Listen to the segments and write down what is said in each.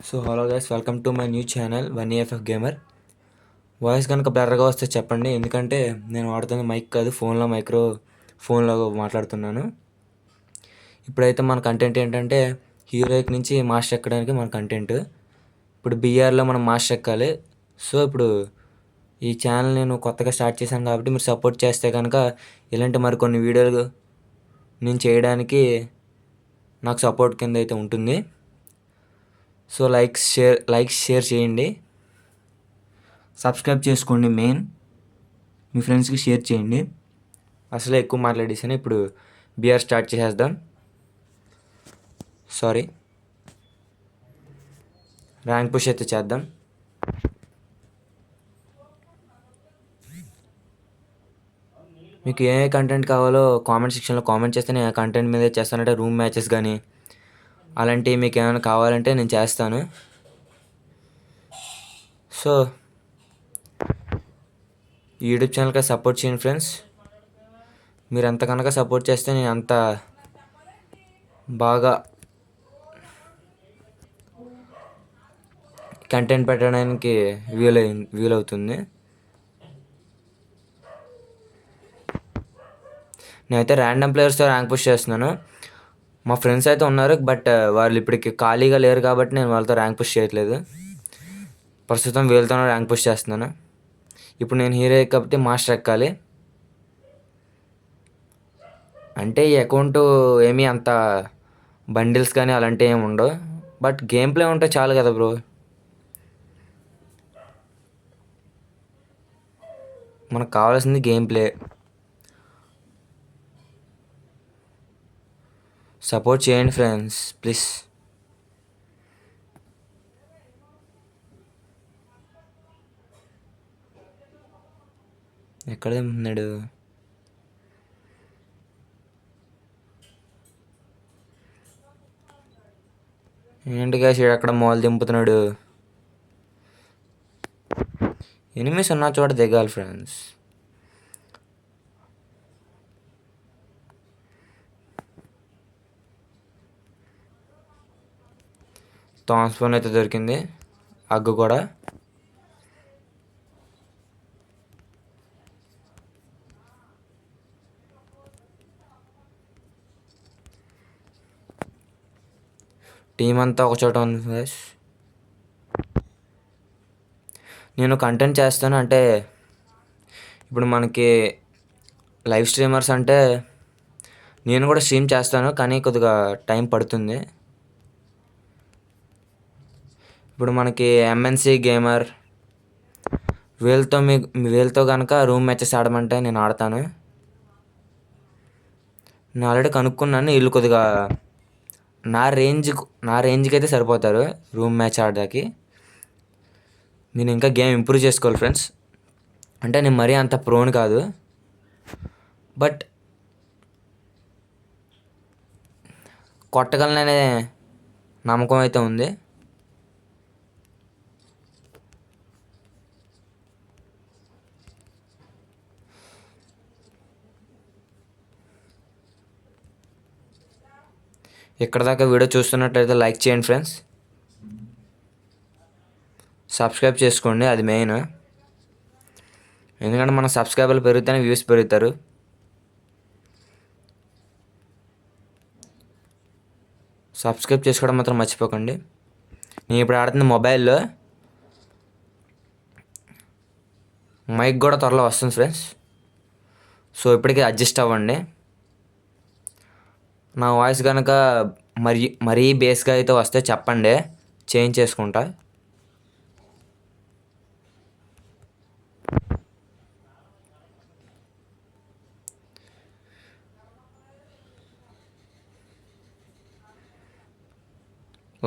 So hello guys, welcome to my new channel 1EFF gamer. Voice కనుక బ్లర్గా వస్తే చెప్పండి, ఎందుకంటే నేను వాడుతున్న మైక్ కాదు, ఫోన్లో మాట్లాడుతున్నాను. ఇప్పుడైతే మన కంటెంట్ ఏంటంటే హీరోయిక్ నుంచి మాస్టర్ ఎక్కడానికి మన కంటెంట్. ఇప్పుడు బీఆర్లో మనం మాస్టర్ ఎక్కాలి. సో ఇప్పుడు ఈ ఛానల్ నేను కొత్తగా స్టార్ట్ చేశాను కాబట్టి మీరు సపోర్ట్ చేస్తే కనుక ఇలాంటి మరికొన్ని వీడియోలు నేను చేయడానికి నాకు సపోర్ట్ కింద అయితే ఉంటుంది. సో లైక్ షేర్ చేయండి, సబ్స్క్రైబ్ చేసుకోండి. మెయిన్ మీ ఫ్రెండ్స్కి షేర్ చేయండి. అసలే ఎక్కువ మాట్లాడేసాను, ఇప్పుడు బీఆర్ స్టార్ట్ చేసేద్దాం. ర్యాంక్ పుష్ అయితే చేద్దాం. మీకు ఏ కంటెంట్ కావాలో కామెంట్ సెక్షన్లో కామెంట్ చేస్తే నేను కంటెంట్ మీదే చేస్తానంటే రూమ్ మ్యాచెస్ కానీ అలాంటివి మీకు ఏమైనా కావాలంటే నేను చేస్తాను. సో యూట్యూబ్ ఛానల్కి సపోర్ట్ చేయండి ఫ్రెండ్స్. మీరు ఎంత కనుక సపోర్ట్ చేస్తే నేను అంత బాగా కంటెంట్ పెట్టడానికి వీలవుతుంది. నేనైతే ర్యాండమ్ ప్లేయర్స్తో ర్యాంక్ పుష్ చేస్తున్నాను. మా ఫ్రెండ్స్ అయితే ఉన్నారు, బట్ వాళ్ళు ఇప్పటికి ఖాళీగా లేరు కాబట్టి నేను వాళ్ళతో ర్యాంక్ పుష్ చేయట్లేదు. ప్రస్తుతం వీళ్ళతోనే ర్యాంక్ పుష్ చేస్తున్నాను. ఇప్పుడు నేను హీరో కాబట్టి మాస్టర్ ఎక్కాలి. అంటే ఈ అకౌంట్ ఏమీ అంత బండిల్స్ కానీ అలాంటివి ఏమి ఉండవు, బట్ గేమ్ ప్లే ఉంటే చాలు కదా బ్రో. మనకు కావాల్సింది గేమ్ ప్లే. సపోర్ట్ చేయండి ఫ్రెండ్స్, ప్లీజ్. ఎక్కడ ఉన్నాడు? ఏంటి గాయస్, అక్కడ మాల్ దింపుతున్నాడు. ఎనిమిస్ ఉన్న చోట దిగాలి ఫ్రెండ్స్. థామ్స్ ఫోన్ అయితే దొరికింది, అగ్గు కూడా. టీం అంతా ఒక చోట ఉంది ఫ్రెండ్స్. నేను కంటెంట్ చేస్తాను అంటే ఇప్పుడు మనకి లైవ్ స్ట్రీమర్స్ అంటే నేను కూడా స్ట్రీమ్ చేస్తాను, కానీ కొద్దిగా టైం పడుతుంది. ఇప్పుడు మనకి ఎంఎన్సి గేమర్ వీళ్ళతో కనుక రూమ్ మ్యాచెస్ ఆడమంటే నేను ఆడతాను. నేను ఆల్రెడీ కనుక్కున్నాను, వీళ్ళు కొద్దిగా నా రేంజ్కి అయితే సరిపోతారు రూమ్ మ్యాచ్ ఆడడానికి. నేను ఇంకా గేమ్ ఇంప్రూవ్ చేసుకోవాలి ఫ్రెండ్స్. అంటే నేను మరీ అంత ప్రోని కాదు, బట్ కొట్టగలననే నమ్మకం అయితే ఉంది. ఇక్కడ దాకా వీడియో చూస్తున్నట్లయితే లైక్ చేయండి ఫ్రెండ్స్, సబ్స్క్రైబ్ చేసుకోండి, అది మెయిన్. ఎందుకంటే మన సబ్స్క్రైబర్లు పెరిగితేనే వ్యూస్ పెరుగుతారు. సబ్స్క్రైబ్ చేసుకోవడం మాత్రం మర్చిపోకండి. నేను ఇప్పుడు ఆడుతున్న మొబైల్లో మైక్ కూడా త్వరలో వస్తుంది ఫ్రెండ్స్. సో ఇప్పటికీ అడ్జస్ట్ అవ్వండి. నా వాయిస్ కనుక మరీ బేస్గా అయితే వస్తే చెప్పండి, చేంజ్ చేసుకుంటా.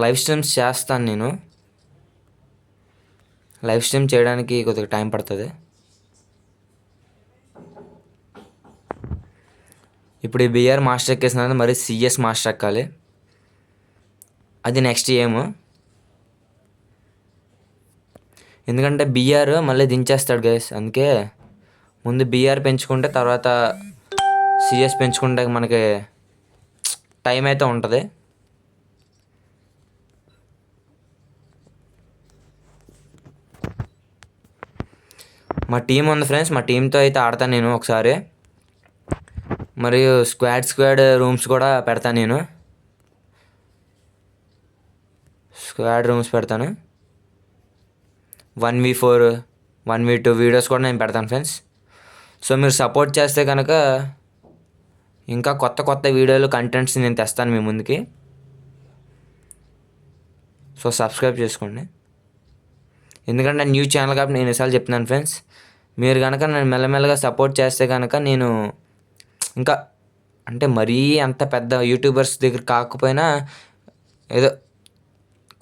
లైవ్ స్ట్రీమ్స్ చేస్తాను నేను. లైవ్ స్ట్రీమ్ చేయడానికి కొద్దిగా టైం పడుతుంది. ఇప్పుడు ఈ బీఆర్ మాస్టర్ ఎక్కేసిన మరి సిఎస్ మాస్టర్ ఎక్కాలి, అది నెక్స్ట్ ఏము. ఎందుకంటే బీఆర్ మళ్ళీ దించేస్తాడు గైస్, అందుకే ముందు బీఆర్ పెంచుకుంటే తర్వాత సిఎస్ పెంచుకుంటే మనకి టైం అయితే ఉంటుంది. మా టీం ఉంది ఫ్రెండ్స్, మా టీంతో అయితే ఆడతాను నేను ఒకసారి. మరియు స్క్వాడ్ రూమ్స్ కూడా పెడతాను నేను. స్క్వాడ్ రూమ్స్ పెడతాను. 1v4 1v2 వీడియోస్ కూడా నేను పెడతాను ఫ్రెండ్స్. సో మీరు సపోర్ట్ చేస్తే కనుక ఇంకా కొత్త కొత్త వీడియోలు కంటెంట్స్ నేను తెస్తాను మీ ముందుకి. సో సబ్స్క్రైబ్ చేసుకోండి. ఎందుకంటే న్యూ ఛానల్ కాబట్టి నేను ఎన్నిసార్లు చెప్తున్నాను ఫ్రెండ్స్. మీరు కనుక నేను మెల్లమెల్లగా సపోర్ట్ చేస్తే కనుక నేను ఇంకా అంటే మరీ అంత పెద్ద యూట్యూబర్స్ దగ్గర కాకపోయినా ఏదో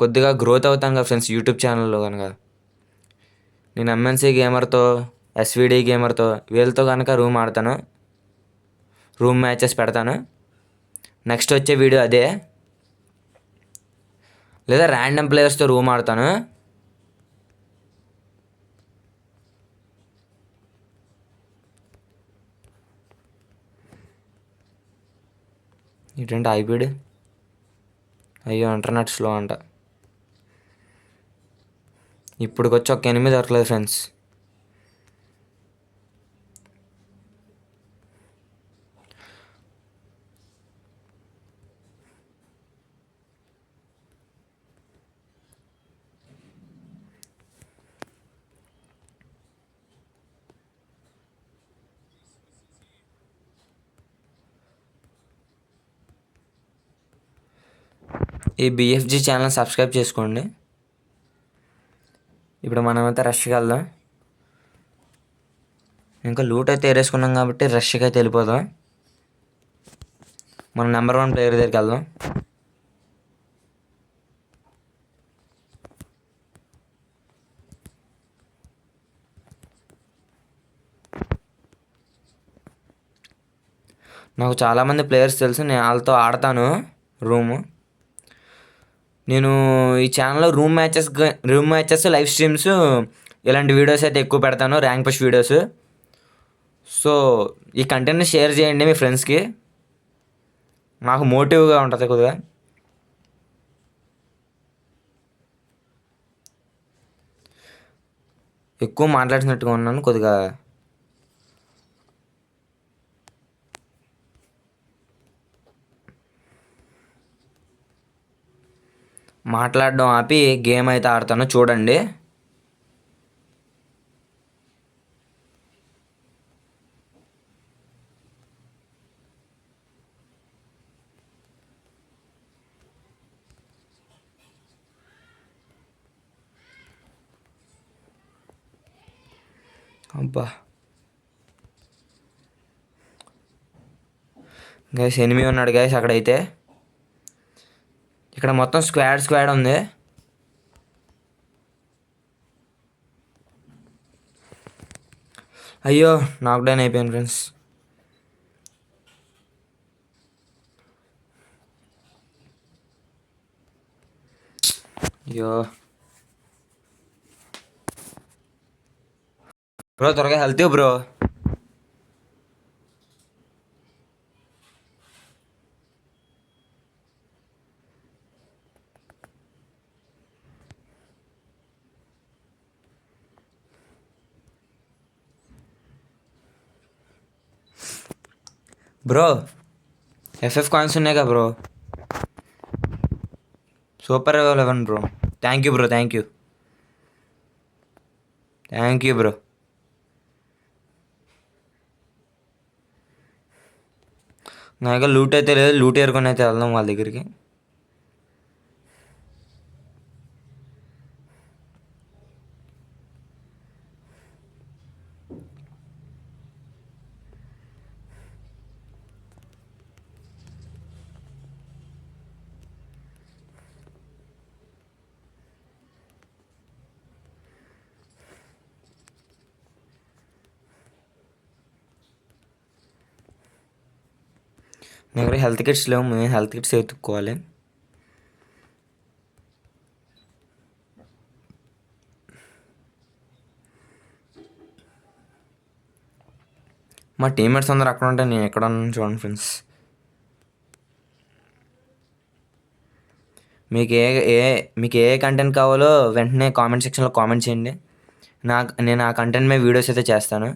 కొద్దిగా గ్రోత్ అవుతాను కదా ఫ్రెండ్స్ యూట్యూబ్ ఛానల్లో కనుక. నేను ఎంఎన్సీ గేమర్తో, ఎస్విడి గేమర్తో వీళ్ళతో కనుక రూమ్ ఆడతాను, రూమ్ మ్యాచెస్ పెడతాను. నెక్స్ట్ వచ్చే వీడియో అదే. లేదా ర్యాండమ్ ప్లేయర్స్తో రూమ్ ఆడతాను. ఇటువంటి హైబ్రిడ్. అయ్యో ఇంటర్నెట్ స్లో అంట. ఇప్పటికొచ్చి ఒక ఎనిమిది దొరకలేదు ఫ్రెండ్స్. ఈ బిఎఫ్జీ ఛానల్ సబ్స్క్రైబ్ చేసుకోండి. ఇప్పుడు మనమైతే రష్కి వెళ్దాం. ఇంకా లూట్ అయితే ఏరేసుకున్నాం కాబట్టి రష్కి అయితే వెళ్ళిపోదాం. మనం నెంబర్ 1 ప్లేయర్ దగ్గరికి వెళ్దాం. నాకు చాలామంది ప్లేయర్స్ తెలుసు, నేను వాళ్ళతో ఆడతాను రూము. నేను ఈ ఛానల్లో రూమ్ మ్యాచెస్ లైవ్ స్ట్రీమ్స్ ఇలాంటి వీడియోస్ అయితే ఎక్కువ పెడతాను, ర్యాంక్ పుష్ వీడియోస్. సో ఈ కంటెంట్ని షేర్ చేయండి మీ ఫ్రెండ్స్కి, నాకు మోటివ్గా ఉంటుంది కొద్దిగా. ఎక్కువ మాట్లాడుతున్నట్టుగా ఉన్నాను కొద్దిగా. మాట్లాడడం ఆపి గేమ్ అయితే ఆడతాను చూడండి. అబ్బా గైస్, ఎనిమిది ఉన్నాడు గైస్ అక్కడైతే. ఇక్కడ మొత్తం స్క్వాడ్ ఉంది. అయ్యో నాక్డౌన్ అయిపోయాను ఫ్రెండ్స్. అయ్యో బ్రో, త్వరగా health bro. Bro FF coins ఉన్నాయి కదా bro, super 11 bro. Thank you bro, thank you bro. నా దగ్గర లూట్ అయితే లేదు, లూట్ ఏరుకొని అయితే వెళ్దాం వాళ్ళ దగ్గరికి. నా దగ్గర హెల్త్ కిట్స్ లేవు, మేము హెల్త్ కిట్స్ ఎత్తుక్కోవాలి. మా టీమ్మేట్స్ అందరూ అక్కడ ఉంటే నేను ఎక్కడ ఉన్నాను చూడండి ఫ్రెండ్స్. మీకు ఏ కంటెంట్ కావాలో వెంటనే కామెంట్ సెక్షన్లో కామెంట్ చేయండి. నేను ఆ కంటెంట్ మీద వీడియోస్ అయితే చేస్తాను.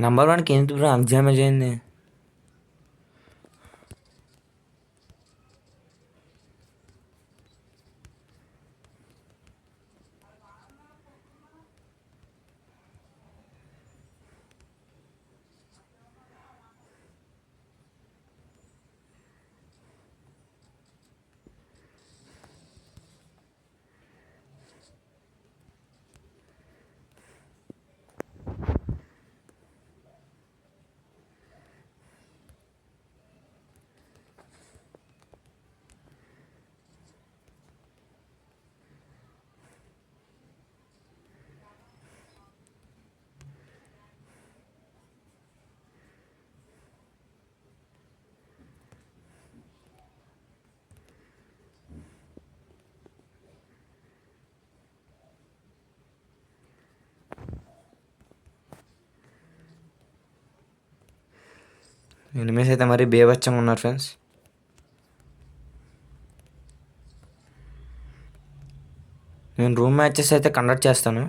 నంబర్ 1కి ఏంటి బ్రో అంత డ్యామేజ్ అయింది? ఎనిమిస్ అయితే మరి బేబచ్చంగా ఉన్నారు ఫ్రెండ్స్. నేను రూమ్ మ్యాచెస్ అయితే కండక్ట్ చేస్తాను.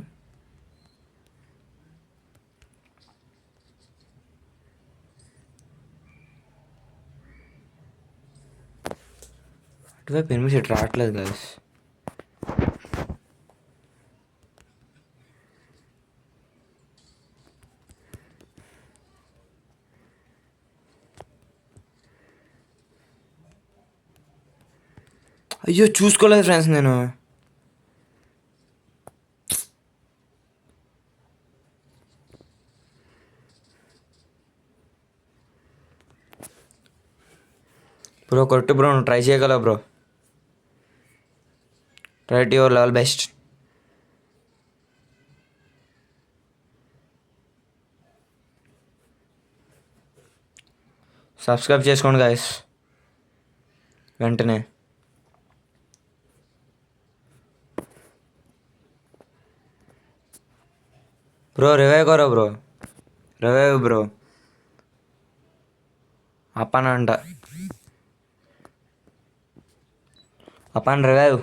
అటువైపు ఎనిమిస్ ఇటు రావట్లేదు గైస్. అయ్యో చూసుకోలేదు ఫ్రెండ్స్ నేను. బ్రో కొట్టు బ్రో, నువ్వు ట్రై చేయగలవు bro. Try to your level best. Subscribe చేసుకోండి గైస్ వెంటనే. బ్రో రివైవ్ కరో బ్రో, రివైవ్ బ్రో. అప్పన్ అంట, అప్పన్ రివైవ్.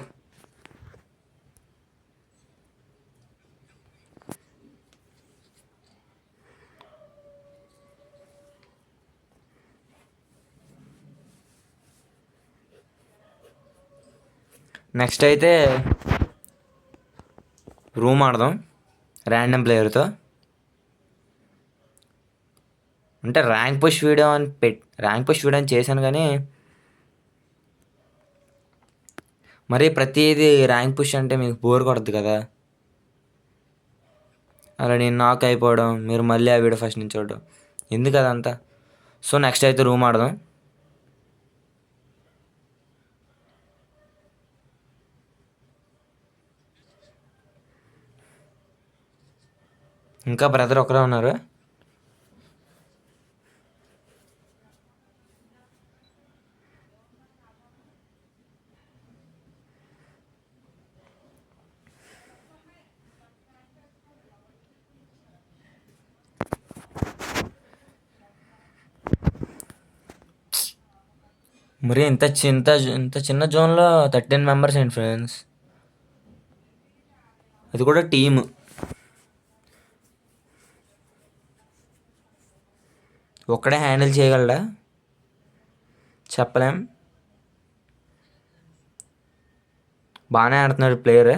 నెక్స్ట్ అయితే రూమ్ ఆడదాం ర్యాండమ్ ప్లేయర్తో. అంటే ర్యాంక్ పుష్ వీడియో అని చేశాను కానీ మరి ప్రతిదీ ర్యాంక్ పుష్ అంటే మీకు బోర్ కొడుతుంది కదా. అలా నేను నాక్ అయిపోవడం, మీరు మళ్ళీ ఆ వీడియో ఫస్ట్ నుంచి చూడడం ఎందుకు అదంతా. సో నెక్స్ట్ అయితే రూమ్ ఆడదాం. ఇంకా బ్రదర్ ఒకరే ఉన్నారు. మరి ఇంత చిన్న జోన్లో 13 మెంబర్స్ ఏంటి ఫ్రెండ్స్, అది కూడా టీమ్. ఒక్కడే హ్యాండిల్ చేయగలడా చెప్పలేం. బాగానే ఆడుతున్నాడు ప్లేయర్.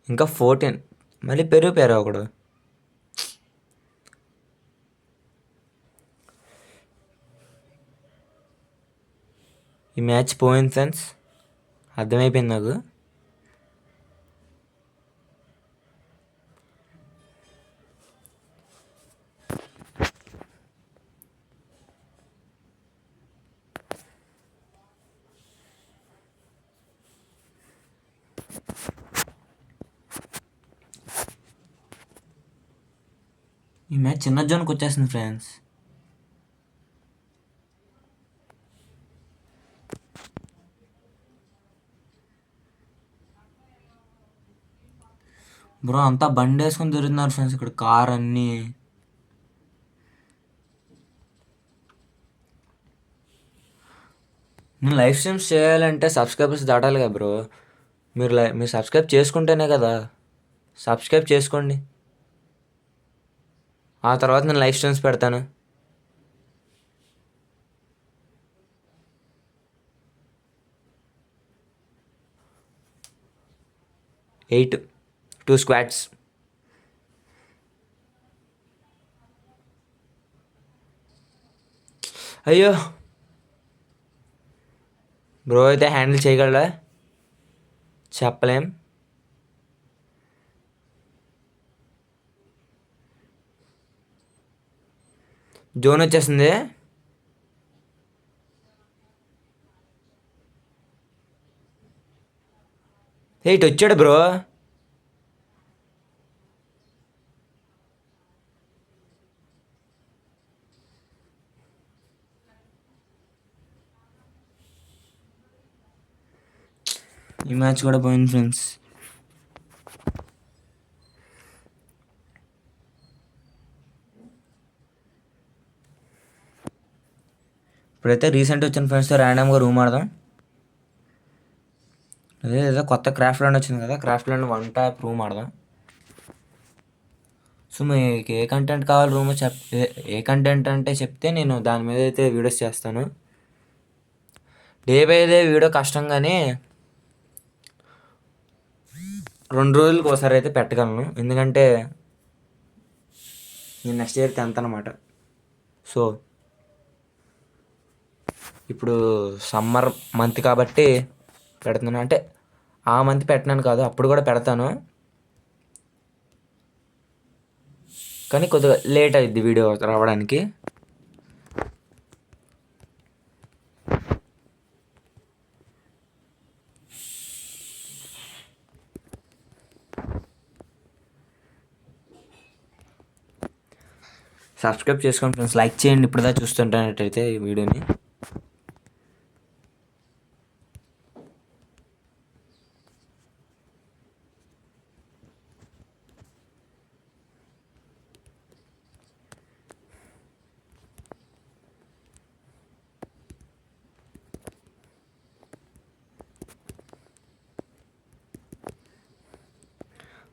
ఇంకా 14 మళ్ళీ పెరిగిపోయారు ఒకడు. ఈ మ్యాచ్ పోయింది ఫ్రెండ్స్, అర్థమైపోయింది నాకు. ఈ మ్యాచ్ చిన్న జోన్కి వచ్చేస్తుంది ఫ్రెండ్స్. బ్రో అంతా బండి వేసుకొని తిరుగుతున్నారు ఫ్రెండ్స్ ఇక్కడ, కార్ అన్నీ. నేను లైవ్ స్ట్రీమ్స్ చేయాలంటే సబ్స్క్రైబర్స్ దాటాలి కదా బ్రో. మీరు సబ్స్క్రైబ్ చేసుకుంటేనే కదా. సబ్స్క్రైబ్ చేసుకోండి, ఆ తర్వాత నేను లైవ్ స్ట్రీమ్స్ పెడతాను. 8 2 స్క్వాడ్స్. అయ్యో బ్రో అయితే హ్యాండిల్ చేయగలరా చెప్పలేం. జోన్ వచ్చేస్తుంది. ఇటు వచ్చాడు బ్రో. ఈ మ్యాచ్ కూడా పోయింది ఫ్రెండ్స్. ఇప్పుడైతే రీసెంట్ వచ్చిన ఫ్రెండ్స్తో ర్యాండమ్గా రూమ్ ఆడదాం. అదే ఏదో కొత్త క్రాఫ్ట్ ల్యాండ్ వచ్చింది కదా, క్రాఫ్ట్ ల్యాండ్ 1 ట్యాప్ రూమ్ ఆడదాం. సో మీకు ఏ కంటెంట్ కావాలి రూమ్ ఏ కంటెంట్ అంటే చెప్తే నేను దాని మీద అయితే వీడియోస్ చేస్తాను. డే బై డే వీడియో కష్టం, కానీ 2 రోజులకు ఒకసారి అయితే పెట్టగలను. ఎందుకంటే నేను నెక్స్ట్ ఇయర్ 10th అనమాట. సో ఇప్పుడు సమ్మర్ మంత్ కాబట్టి పెడుతున్నాను. అంటే ఆ మంత్ పెట్టినాను కాదు, అప్పుడు కూడా పెడతాను, కానీ కొద్దిగా లేట్ అవుద్ది వీడియో రావడానికి. సబ్స్క్రైబ్ చేసుకోండి ఫ్రెండ్స్, లైక్ చేయండి ఇప్పుడుదా చూస్తుంటున్నట్టయితే ఈ వీడియోని.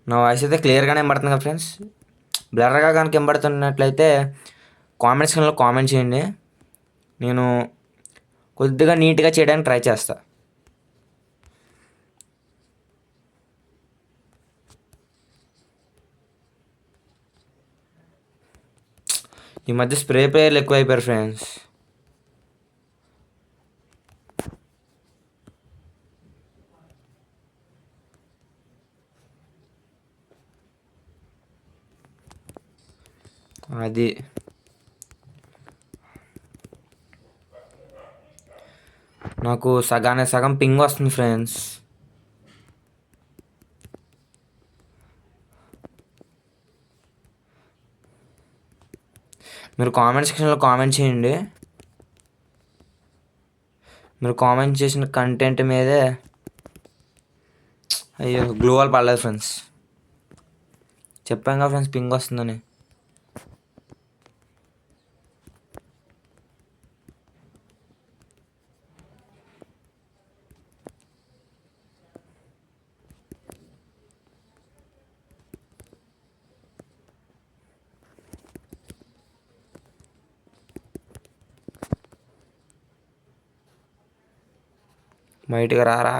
నా వాయిస్ అయితే క్లియర్గానే వినబడుతుంది కదా ఫ్రెండ్స్. బ్లర్గా కనుక వినబడుతున్నట్లయితే కామెంట్ సెక్షన్లో కామెంట్ చేయండి, నేను కొద్దిగా నీట్గా చేయడానికి ట్రై చేస్తా. ఈ మధ్య స్ప్రే ప్లేయర్లు ఎక్కువ అయిపోయారు ఫ్రెండ్స్. అది నాకు సగానికి సగం పింగ్ వస్తుంది ఫ్రెండ్స్. మీరు కామెంట్ సెక్షన్లో కామెంట్ చేయండి. మీరు కామెంట్ చేసిన కంటెంట్ మీదే. అయ్యో గ్లోవల్ పడలేదు ఫ్రెండ్స్, చెప్పాం కదా ఫ్రెండ్స్ పింగ్ వస్తుందని. బయటకు రారా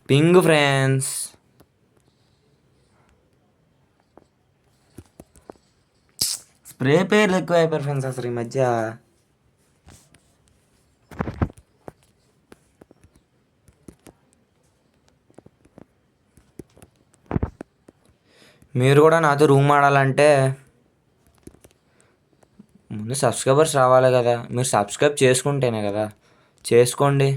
పింగ్ ఫ్రెండ్స్. స్ప్రే పేర్లు ఎక్కువ అయిపోయారు ఫ్రెండ్స్ అసలు ఈ మధ్య. మీరు కూడా నాతో రూమ్ ఆడాలంటే ముందు సబ్స్క్రైబర్స్ రావాలి కదా, మీరు సబ్స్క్రైబ్ చేసుకుంటేనే కదా. చేసుకోండి.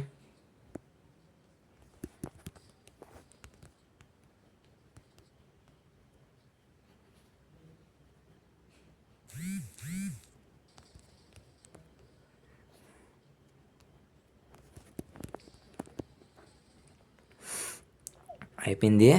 అయిపోయింది.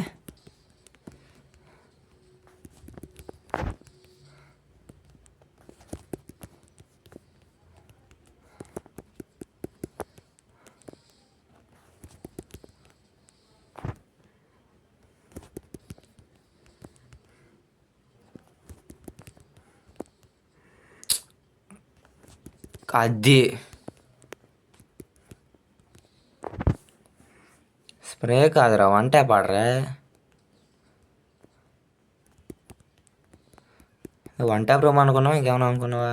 అది స్ప్రే కాదురా, వన్ ట్యాప్ ఆడరా. వన్ ట్యాప్ రూమ్ అనుకున్నావా, ఇంకేమైనా అనుకున్నావా?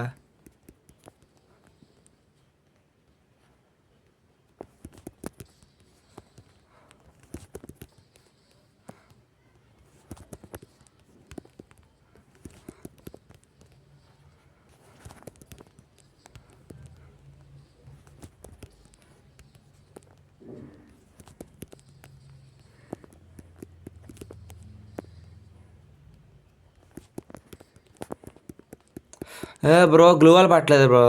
బ్రో గ్లూ వాల్ పట్టలేదు బ్రో.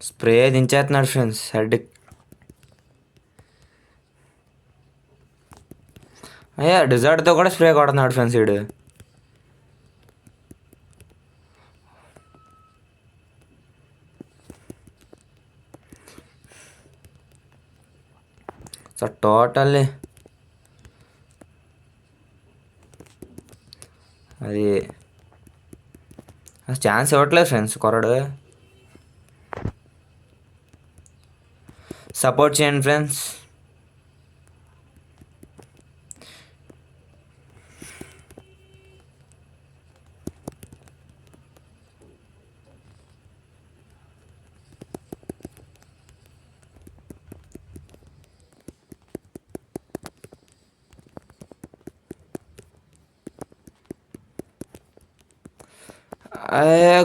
స్ప్రే దించేస్తున్నాడు ఫ్రెండ్స్ హెడ్. అయ్యా డిజర్ట్తో కూడా స్ప్రే కొడుతున్నాడు ఫ్రెండ్స్ వీడు. సో టోటల్లీ అది ఛాన్స్ ఇవ్వట్లేదు ఫ్రెండ్స్ కొరడు. సపోర్ట్ చేయండి ఫ్రెండ్స్.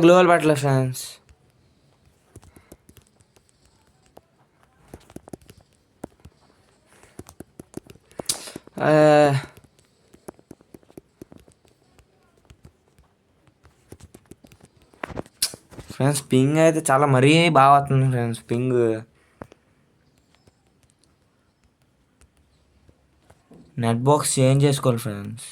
గ్లోబల్ పట్టలేదు ఫ్రెండ్స్. ఫ్రెండ్స్ పింగ్ అయితే చాలా మరీ బాగా వస్తుంది friends ping. Net box change చేసుకోవాలి ఫ్రెండ్స్.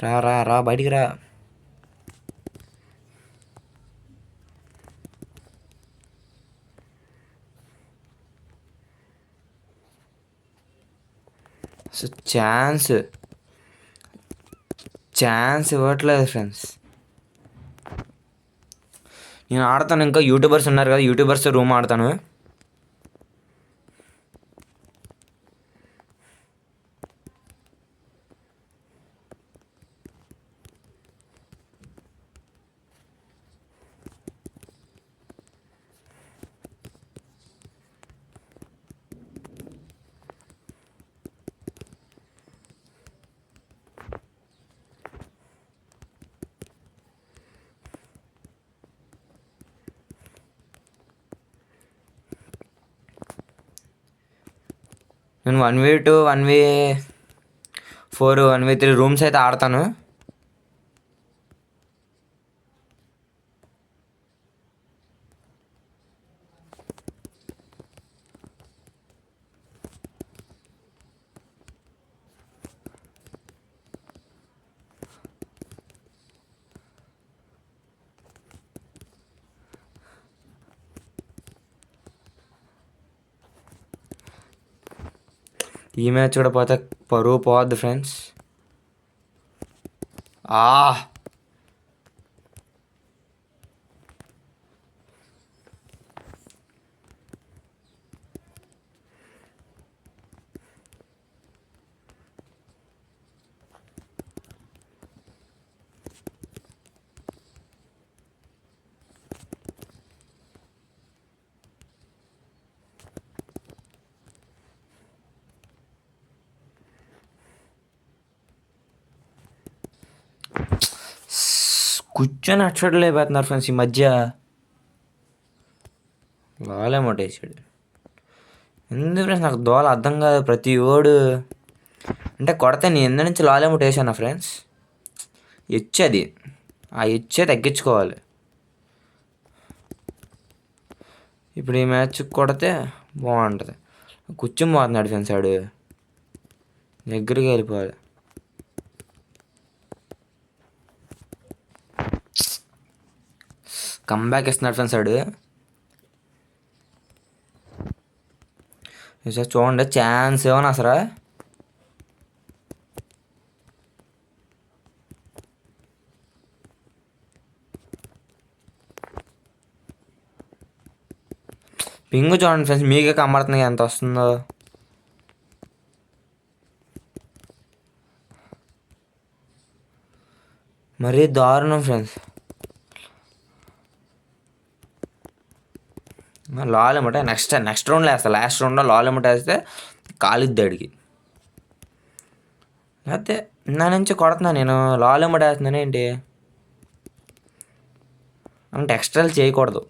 రా రా రా బయటికి రా. సో ఛాన్స్ ఇవ్వట్లేదు ఫ్రెండ్స్. నేను ఆడతాను, ఇంకా యూట్యూబర్స్ ఉన్నారు కదా, యూట్యూబర్స్ రూమ్ ఆడతాను. నేను 1v2 1v4 1v3 రూమ్స్ అయితే ఆడతాను. ఈ మ్యాచ్ కూడా పోతే పరువు పోవద్దు ఫ్రెండ్స్. ఆ కూర్చొని అచ్చట్లు అయిపోతున్నారు ఫ్రెండ్స్ ఈ మధ్య. లాలేమోట వేసాడు. ఎందుకు ఫ్రెండ్స్ నాకు దోల అర్థం కాదు. ప్రతి ఓడు అంటే కొడితే నేను ఎందు నుంచి లాలేమోట వేసాను ఫ్రెండ్స్. హెచ్ అది, ఆ హెచ్చే తగ్గించుకోవాలి. ఇప్పుడు ఈ మ్యాచ్ కొడితే బాగుంటుంది. కూర్చొని పోతున్నాడు ఫ్రెండ్స్ ఆడు. దగ్గరికి వెళ్ళిపోవాలి. కంబ్యాక్ ఇస్తున్నాడు ఫ్రెండ్స్ ఆడు. సార్ చూడండి ఛాన్స్ ఏమన్నా అసలు. పింగ్ చూడండి ఫ్రెండ్స్, మీకే కనబడుతుంది ఎంత వస్తుందో. మరీ దారుణం ఫ్రెండ్స్. లాల్ ఏమంటే నెక్స్ట్ రౌండ్లో వేస్తా. లాస్ట్ రౌండ్లో లాల్ ఏమంటే వేస్తే కాలిద్ది అడిగి. లేకపోతే నా నుంచి కొడుతున్నా నేను, లాల్ ఏమంటే వేస్తున్నాను ఏంటి అంటే ఎక్స్ట్రాలు చేయకూడదు.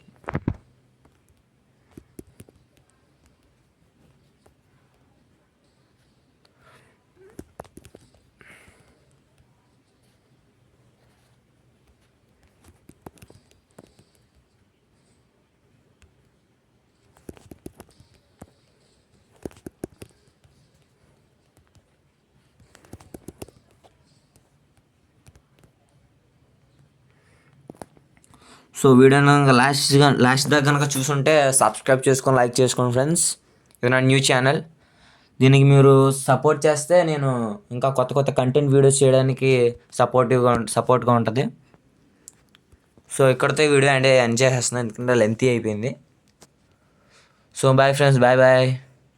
సో వీడియోని కనుక లాస్ట్ దాకా కనుక చూసుంటే సబ్స్క్రైబ్ చేసుకొని లైక్ చేసుకోండి ఫ్రెండ్స్. ఇది నా న్యూ ఛానల్. దీనికి మీరు సపోర్ట్ చేస్తే నేను ఇంకా కొత్త కొత్త కంటెంట్ వీడియోస్ చేయడానికి సపోర్ట్గా ఉంటుంది. సో ఇక్కడితో వీడియో అంటే ఎంజాయ్ చేస్తున్నాను, ఎందుకంటే లెంతీ అయిపోయింది. So bye friends, bye bye.